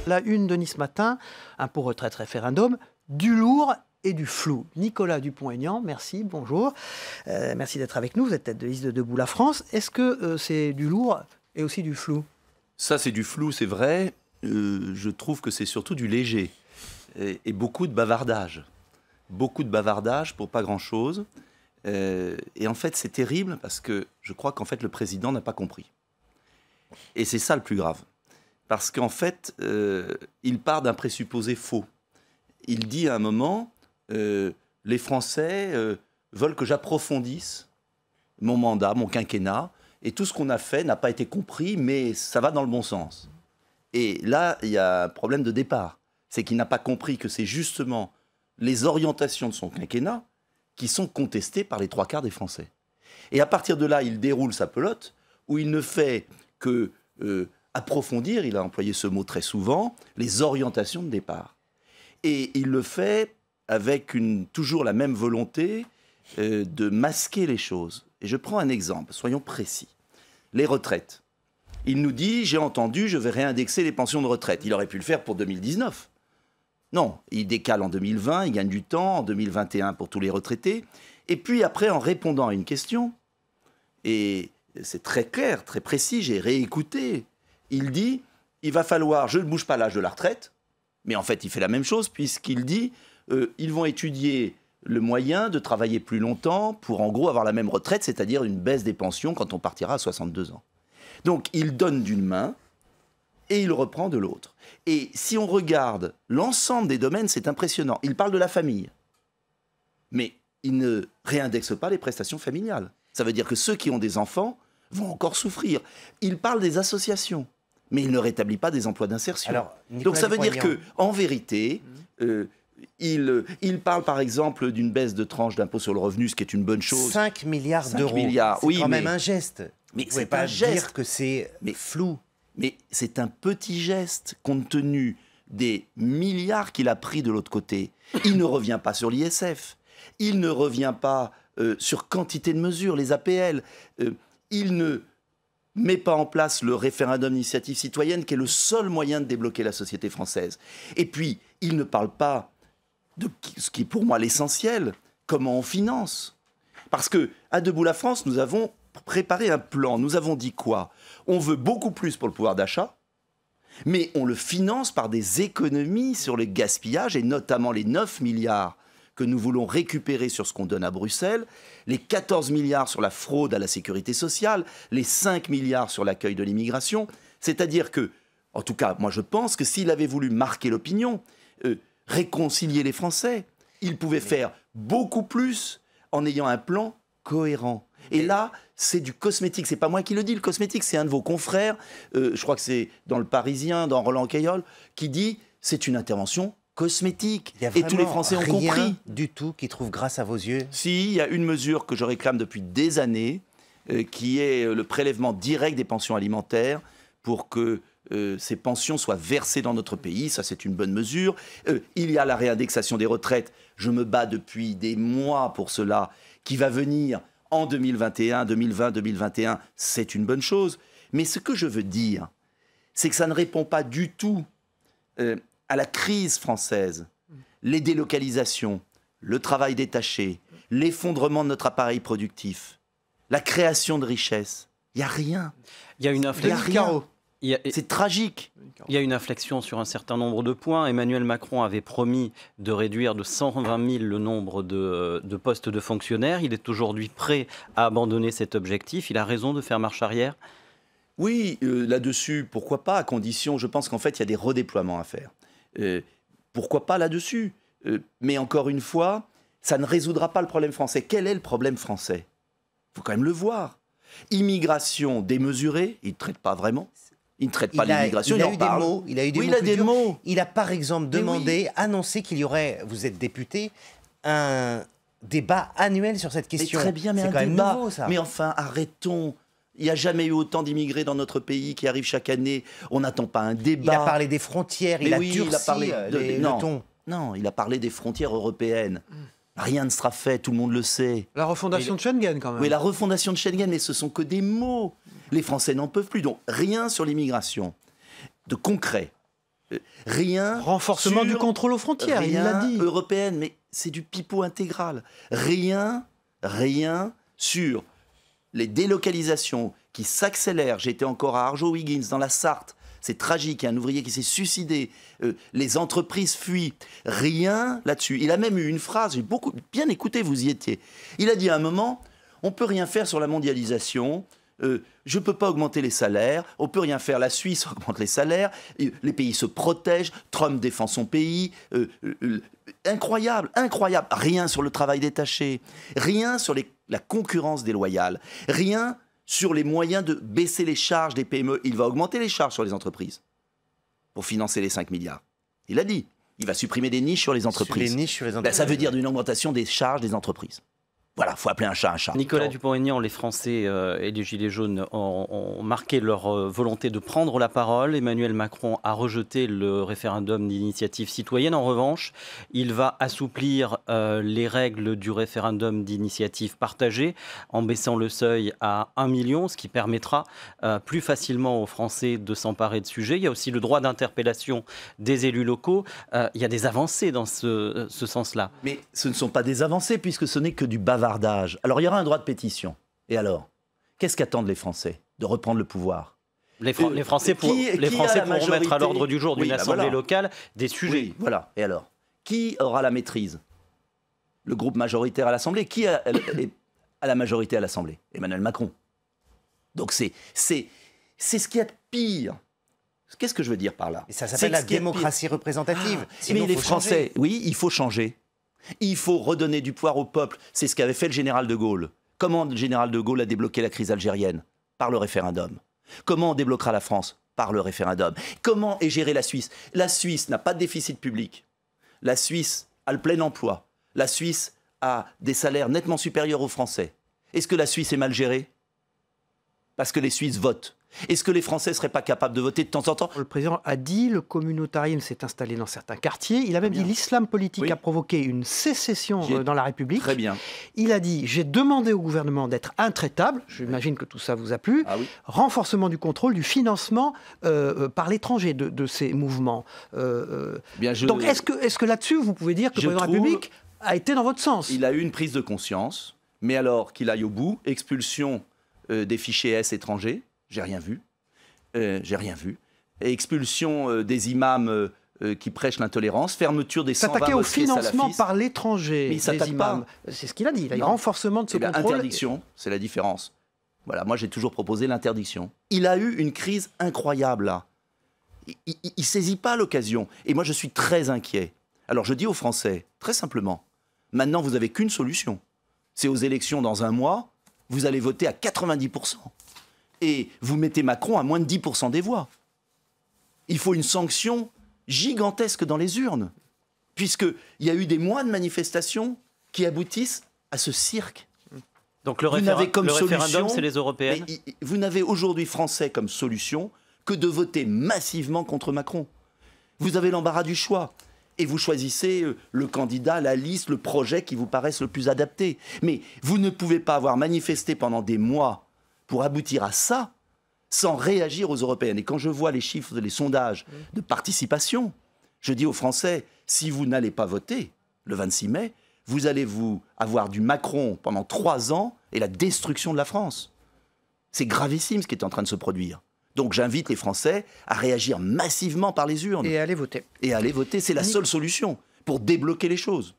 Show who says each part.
Speaker 1: La une de Nice Matin, impôt retraite référendum, du lourd et du flou. Nicolas Dupont-Aignan, merci, bonjour. Merci d'être avec nous, vous êtes tête de liste de Debout la France. Est-ce que c'est du lourd et aussi du flou?
Speaker 2: Ça, c'est du flou, c'est vrai. Je trouve que c'est surtout du léger. Et beaucoup de bavardage. Beaucoup de bavardage pour pas grand-chose. Et en fait, c'est terrible parce que je crois qu'en fait, le président n'a pas compris. Et c'est ça le plus grave. Parce qu'en fait, il part d'un présupposé faux. Il dit à un moment, les Français veulent que j'approfondisse mon mandat, mon quinquennat, et tout ce qu'on a fait n'a pas été compris, mais ça va dans le bon sens. Et là, il y a un problème de départ. C'est qu'il n'a pas compris que c'est justement les orientations de son quinquennat qui sont contestées par les 3/4 des Français. Et à partir de là, il déroule sa pelote, où il ne fait que approfondir, il a employé ce mot très souvent, les orientations de départ. Et il le fait avec toujours la même volonté de masquer les choses. Et je prends un exemple, soyons précis. Les retraites. Il nous dit, j'ai entendu, je vais réindexer les pensions de retraite. Il aurait pu le faire pour 2019. Non, il décale en 2020, il gagne du temps, en 2021 pour tous les retraités. Et puis après, en répondant à une question, et c'est très clair, très précis, j'ai réécouté, il dit, il va falloir, je ne bouge pas l'âge de la retraite, mais en fait, il fait la même chose, puisqu'il dit, ils vont étudier le moyen de travailler plus longtemps pour, en gros, avoir la même retraite, c'est-à-dire une baisse des pensions quand on partira à 62 ans. Donc, il donne d'une main et il reprend de l'autre. Et si on regarde l'ensemble des domaines, c'est impressionnant. Il parle de la famille, mais il ne réindexe pas les prestations familiales. Ça veut dire que ceux qui ont des enfants vont encore souffrir. Il parle des associations, mais il ne rétablit pas des emplois d'insertion. Donc ça veut dire qu'en vérité, il parle par exemple d'une baisse de tranche d'impôt sur le revenu, ce qui est une bonne chose.
Speaker 3: 5 milliards d'euros, c'est quand même un geste.
Speaker 2: Mais
Speaker 3: vous ne pouvez pas dire que c'est flou.
Speaker 2: Mais c'est un petit geste compte tenu des milliards qu'il a pris de l'autre côté. Il ne revient pas sur l'ISF, il ne revient pas sur quantité de mesures, les APL, il ne met pas en place le référendum d'initiative citoyenne qui est le seul moyen de débloquer la société française. Et puis, il ne parle pas de ce qui est pour moi l'essentiel, comment on finance. Parce qu'à Debout la France, nous avons préparé un plan. Nous avons dit quoi? On veut beaucoup plus pour le pouvoir d'achat, mais on le finance par des économies sur le gaspillage, et notamment les 9 milliards que nous voulons récupérer sur ce qu'on donne à Bruxelles, les 14 milliards sur la fraude à la sécurité sociale, les 5 milliards sur l'accueil de l'immigration. C'est-à-dire que, en tout cas, moi je pense que s'il avait voulu marquer l'opinion, réconcilier les Français, il pouvait faire beaucoup plus en ayant un plan cohérent. Et là, c'est du cosmétique. C'est pas moi qui le dis, le cosmétique, c'est un de vos confrères, je crois que c'est dans Le Parisien, dans Roland Caillol, qui dit c'est une intervention cosmétique. Et tous les Français ont compris.
Speaker 3: Rien du tout qui trouve grâce à vos yeux.
Speaker 2: Si, il y a une mesure que je réclame depuis des années, qui est le prélèvement direct des pensions alimentaires pour que ces pensions soient versées dans notre pays. Ça, c'est une bonne mesure. Il y a la réindexation des retraites. Je me bats depuis des mois pour cela, qui va venir en 2021, 2020, 2021. C'est une bonne chose. Mais ce que je veux dire, c'est que ça ne répond pas du tout à la crise française, les délocalisations, le travail détaché, l'effondrement de notre appareil productif, la création de richesses. Il n'y a rien.
Speaker 4: Il y a une inflexion.
Speaker 2: C'est tragique.
Speaker 4: Il y a une inflexion sur un certain nombre de points. Emmanuel Macron avait promis de réduire de 120 000 le nombre de postes de fonctionnaires. Il est aujourd'hui prêt à abandonner cet objectif. Il a raison de faire marche arrière?
Speaker 2: Oui, là-dessus, pourquoi pas, à condition, je pense qu'en fait, il y a des redéploiements à faire. Pourquoi pas là-dessus? Mais encore une fois, ça ne résoudra pas le problème français. Quel est le problème français? Il faut quand même le voir. Immigration démesurée, il ne traite pas vraiment. Il ne traite pas l'immigration, il en parle.
Speaker 3: Il a eu des mots. Il a par exemple demandé, annoncé qu'il y aurait, vous êtes député, un débat annuel sur cette question.
Speaker 2: Mais très bien, mais
Speaker 3: c'est
Speaker 2: un
Speaker 3: quand même
Speaker 2: débat.
Speaker 3: nouveau, ça.
Speaker 2: Mais enfin, arrêtons. Il n'y a jamais eu autant d'immigrés dans notre pays qui arrivent chaque année. On n'attend pas un débat.
Speaker 3: Il a parlé des frontières, il a durci le ton.
Speaker 2: Non, il a parlé des frontières européennes. Rien ne sera fait, tout le monde le sait.
Speaker 1: La refondation de Schengen, quand même.
Speaker 2: Oui, la refondation de Schengen, mais ce sont que des mots. Les Français n'en peuvent plus. Donc, rien sur l'immigration de concret. Rien.
Speaker 1: Renforcement du contrôle aux frontières, il l'a dit.
Speaker 2: Européenne, mais c'est du pipeau intégral. Rien sur les délocalisations qui s'accélèrent. J'étais encore à Arjowiggins, dans la Sarthe. C'est tragique, il y a un ouvrier qui s'est suicidé. Les entreprises fuient. Rien là-dessus. Il a même eu une phrase, j'ai bien écouté, vous y étiez. Il a dit à un moment, on ne peut rien faire sur la mondialisation. Je ne peux pas augmenter les salaires, on ne peut rien faire, la Suisse augmente les salaires, les pays se protègent, Trump défend son pays, incroyable, rien sur le travail détaché, rien sur la concurrence déloyale, rien sur les moyens de baisser les charges des PME. Il va augmenter les charges sur les entreprises pour financer les 5 milliards. Il l'a dit, il va supprimer des niches sur les entreprises. Ça veut dire une augmentation des charges des entreprises. Voilà, il faut appeler un chat un chat.
Speaker 4: Nicolas Dupont-Aignan, les Français et les Gilets jaunes ont marqué leur volonté de prendre la parole. Emmanuel Macron a rejeté le référendum d'initiative citoyenne. En revanche, il va assouplir les règles du référendum d'initiative partagée en baissant le seuil à 1 million, ce qui permettra plus facilement aux Français de s'emparer de sujets. Il y a aussi le droit d'interpellation des élus locaux. Il y a des avancées dans ce sens-là.
Speaker 2: Mais ce ne sont pas des avancées puisque ce n'est que du bavardage. Alors, il y aura un droit de pétition. Et alors, qu'est-ce qu'attendent les Français? De reprendre le pouvoir.
Speaker 4: Les Français pourront mettre à l'ordre du jour d'une assemblée locale des sujets.
Speaker 2: Oui, voilà. Et alors, qui aura la maîtrise? Le groupe majoritaire à l'Assemblée. Qui a la majorité à l'Assemblée? Emmanuel Macron. Donc, c'est ce qu'il y a de pire. Qu'est-ce que je veux dire par là?
Speaker 3: Et ça s'appelle la démocratie représentative.
Speaker 2: Mais les Français, oui, il faut changer. Il faut redonner du pouvoir au peuple. C'est ce qu'avait fait le général de Gaulle. Comment le général de Gaulle a débloqué la crise algérienne? Par le référendum. Comment on débloquera la France? Par le référendum. Comment est gérée la Suisse? La Suisse n'a pas de déficit public. La Suisse a le plein emploi. La Suisse a des salaires nettement supérieurs aux Français. Est-ce que la Suisse est mal gérée? Parce que les Suisses votent. Est-ce que les Français ne seraient pas capables de voter de temps en temps?
Speaker 1: Le président a dit le communautarisme s'est installé dans certains quartiers. Il a même dit l'islam politique a provoqué une sécession dans la République.
Speaker 2: Très bien.
Speaker 1: Il a dit j'ai demandé au gouvernement d'être intraitable. J'imagine que tout ça vous a plu.
Speaker 2: Ah oui.
Speaker 1: Renforcement du contrôle du financement par l'étranger de ces mouvements. Donc est-ce que là-dessus vous pouvez dire que le président de la République a été dans votre sens?
Speaker 2: Il a eu une prise de conscience, mais alors qu'il aille au bout, expulsion des fichiers S étrangers. J'ai rien vu. Et expulsion des imams qui prêchent l'intolérance, fermeture des 120
Speaker 1: s'attaquer au
Speaker 2: mosquées
Speaker 1: financement
Speaker 2: salafistes.
Speaker 1: par l'étranger des imams. C'est ce qu'il a dit. Il a dit renforcement de ce contrôle.
Speaker 2: Interdiction, c'est la différence. Voilà, moi j'ai toujours proposé l'interdiction. Il a eu une crise incroyable là. Il ne saisit pas l'occasion. Et moi je suis très inquiet. Alors je dis aux Français, très simplement, maintenant vous n'avez qu'une solution. C'est aux élections dans un mois, vous allez voter à 90%. Et vous mettez Macron à moins de 10% des voix. Il faut une sanction gigantesque dans les urnes, puisqu'il y a eu des mois de manifestations qui aboutissent à ce cirque.
Speaker 4: Donc le référendum, c'est les européennes.
Speaker 2: Vous n'avez aujourd'hui, Français, comme solution que de voter massivement contre Macron. Vous avez l'embarras du choix. Et vous choisissez le candidat, la liste, le projet qui vous paraissent le plus adapté. Mais vous ne pouvez pas avoir manifesté pendant des mois pour aboutir à ça, sans réagir aux européennes. Et quand je vois les chiffres, les sondages de participation, je dis aux Français, si vous n'allez pas voter le 26 mai, vous allez avoir du Macron pendant 3 ans et la destruction de la France. C'est gravissime ce qui est en train de se produire. Donc j'invite les Français à réagir massivement par les urnes.
Speaker 1: Et à aller voter.
Speaker 2: Et à aller voter, c'est la seule solution pour débloquer les choses.